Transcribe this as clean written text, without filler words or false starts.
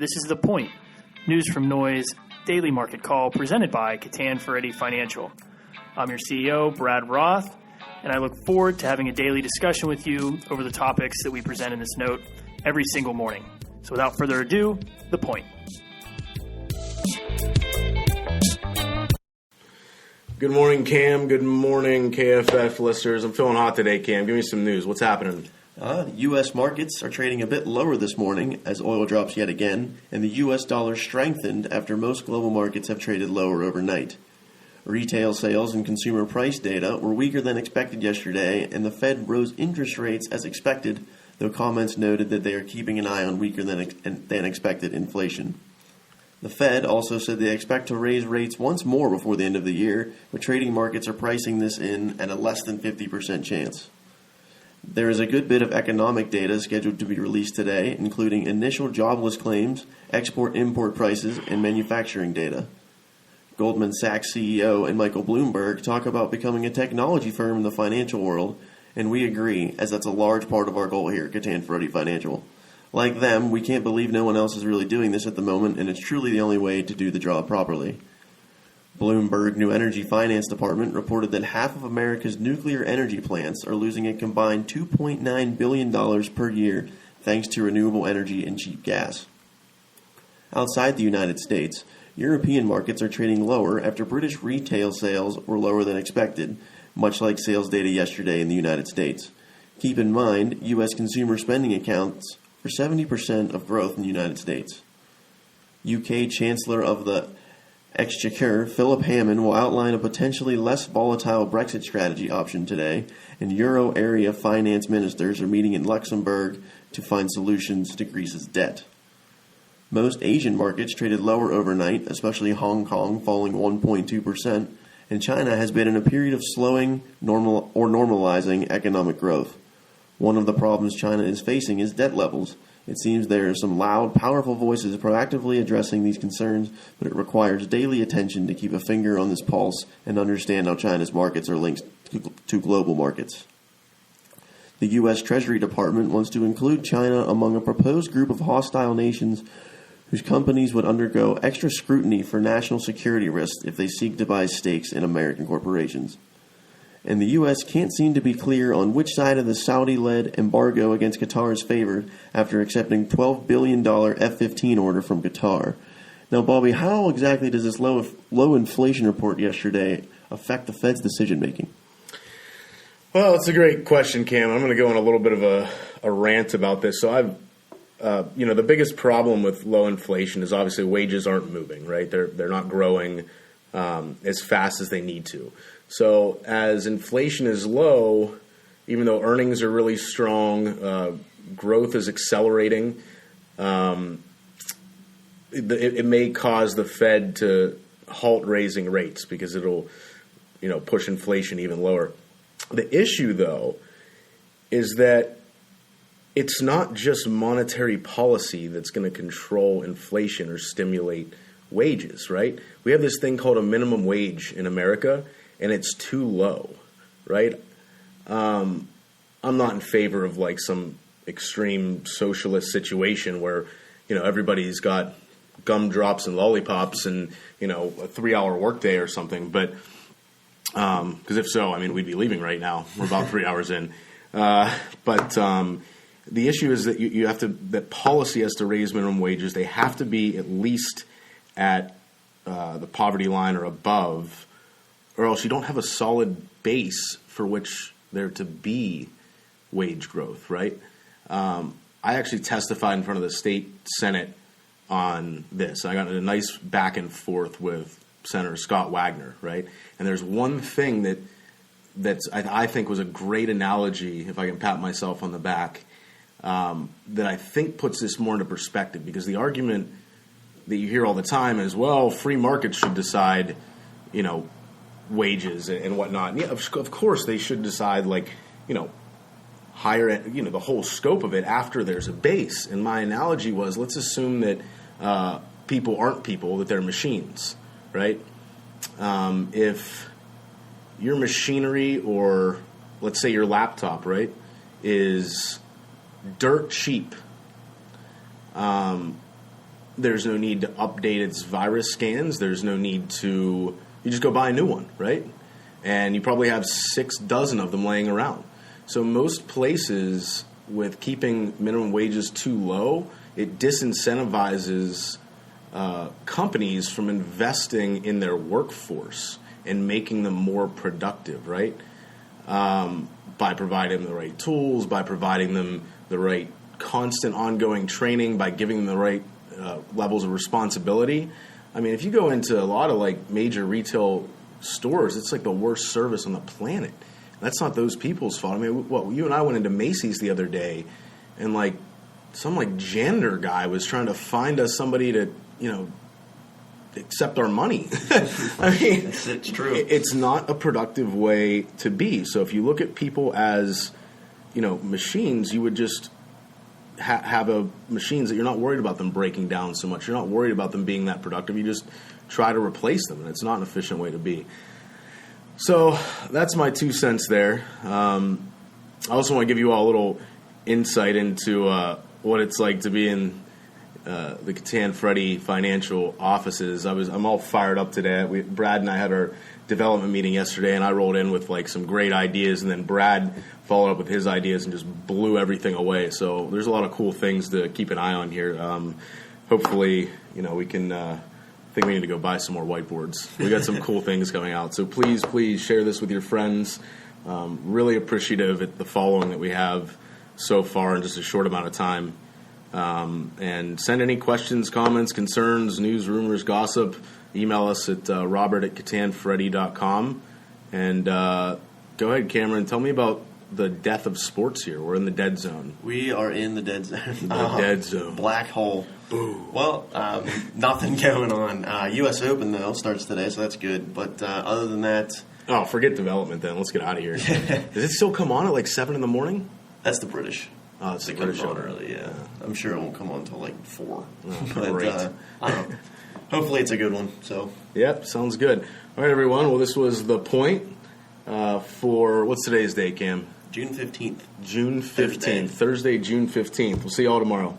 This is The Point, news from noise, daily market call presented by Kattan Ferretti Financial. I'm your CEO, Brad Roth, and I look forward to having a daily discussion with you over the topics that we present in this note every single morning. So without further ado, The Point. Good morning, Cam. Good morning, KFF listeners. I'm feeling hot today, Cam. Give me some news. What's happening? U.S. markets are trading a bit lower this morning as oil drops yet again, and the U.S. dollar strengthened after most global markets have traded lower overnight. Retail sales and consumer price data were weaker than expected yesterday, and the Fed rose interest rates as expected, though comments noted that they are keeping an eye on weaker than expected inflation. The Fed also said they expect to raise rates once more before the end of the year, but trading markets are pricing this in at a less than 50% chance. There is a good bit of economic data scheduled to be released today, including initial jobless claims, export-import prices, and manufacturing data. Goldman Sachs CEO and Michael Bloomberg talk about becoming a technology firm in the financial world, and we agree, as that's a large part of our goal here at Kattan Ferretti Financial. Like them, we can't believe no one else is really doing this at the moment, and it's truly the only way to do the job properly. Bloomberg New Energy Finance Department reported that half of America's nuclear energy plants are losing a combined $2.9 billion per year thanks to renewable energy and cheap gas. Outside the United States, European markets are trading lower after British retail sales were lower than expected, much like sales data yesterday in the United States. Keep in mind, U.S. consumer spending accounts for 70% of growth in the United States. UK Chancellor of the Exchequer, Philip Hammond, will outline a potentially less volatile Brexit strategy option today, and Euro area finance ministers are meeting in Luxembourg to find solutions to Greece's debt. Most Asian markets traded lower overnight, especially Hong Kong falling 1.2%, and China has been in a period of slowing normalizing economic growth. One of the problems China is facing is debt levels. It seems there are some loud, powerful voices proactively addressing these concerns, but it requires daily attention to keep a finger on this pulse and understand how China's markets are linked to global markets. The U.S. Treasury Department wants to include China among a proposed group of hostile nations whose companies would undergo extra scrutiny for national security risks if they seek to buy stakes in American corporations. And the U.S. can't seem to be clear on which side of the Saudi-led embargo against Qatar is favored after accepting $12 billion F-15 order from Qatar. Now, Bobby, how exactly does this low inflation report yesterday affect the Fed's decision-making? Well, it's a great question, Cam. I'm going to go on a little bit of a rant about this. So the biggest problem with low inflation is obviously wages aren't moving, right? They're not growing as fast as they need to. So as inflation is low, even though earnings are really strong, growth is accelerating, it may cause the Fed to halt raising rates because it'll, push inflation even lower. The issue, though, is that it's not just monetary policy that's going to control inflation or stimulate wages, right? We have this thing called a minimum wage in America, and it's too low, right? I'm not in favor of like some extreme socialist situation where, everybody's got gumdrops and lollipops and, a 3-hour workday or something. But because if so, we'd be leaving right now. We're about 3 hours in. But the issue is that that policy has to raise minimum wages. They have to be at least at the poverty line or above, or else you don't have a solid base for which there to be wage growth, right? I actually testified in front of the state Senate on this. I got in a nice back and forth with Senator Scott Wagner, right? And there's one thing that I think was a great analogy, if I can pat myself on the back, that I think puts this more into perspective, because the argument that you hear all the time is, well, free markets should decide, wages and whatnot. And yeah, of course they should decide, higher, the whole scope of it after there's a base. And my analogy was, let's assume that people aren't people, that they're machines, right? If your machinery, or let's say your laptop, right, is dirt cheap, There's no need to update its virus scans. There's no need to, you just go buy a new one, right? And you probably have 6 dozen of them laying around. So most places with keeping minimum wages too low, it disincentivizes companies from investing in their workforce and making them more productive, right? By providing them the right tools, by providing them the right constant ongoing training, by giving them the right levels of responsibility. I mean, if you go into a lot of like major retail stores, it's like the worst service on the planet. That's not those people's fault. I mean, you and I went into Macy's the other day, and like some like janitor guy was trying to find us somebody to, accept our money. I mean, it's true. It's not a productive way to be. So if you look at people as, machines, you would just have machines that you're not worried about them breaking down so much. You're not worried about them being that productive. You just try to replace them, and it's not an efficient way to be. So that's my 2 cents there. I also want to give you all a little insight into what it's like to be in the Kattan Ferretti financial offices. I'm all fired up today. Brad and I had our development meeting yesterday, and I rolled in with like some great ideas, and then Brad followed up with his ideas and just blew everything away. So there's a lot of cool things to keep an eye on here. Hopefully, we can. I think we need to go buy some more whiteboards. We got some cool things coming out. So please share this with your friends. Really appreciative at the following that we have so far in just a short amount of time. And send any questions, comments, concerns, news, rumors, gossip. Email us at robert@kattanferretti.com. And go ahead, Cameron. Tell me about the death of sports here. We're in the dead zone. We are in the dead zone. The dead zone. Black hole. Ooh. Well, nothing going on. U.S. Open, though, starts today, so that's good. But other than that... Oh, forget development then. Let's get out of here. Does it still come on at like 7 in the morning? That's the British. Oh, it's the It British comes on one. early, yeah. I'm sure it won't come on until like 4. Great. I don't know. Hopefully it's a good one. So. Yep, sounds good. All right, everyone. Well, this was The Point for, what's today's date, Cam? June 15th. June 15th. Thursday, June 15th. We'll see you all tomorrow.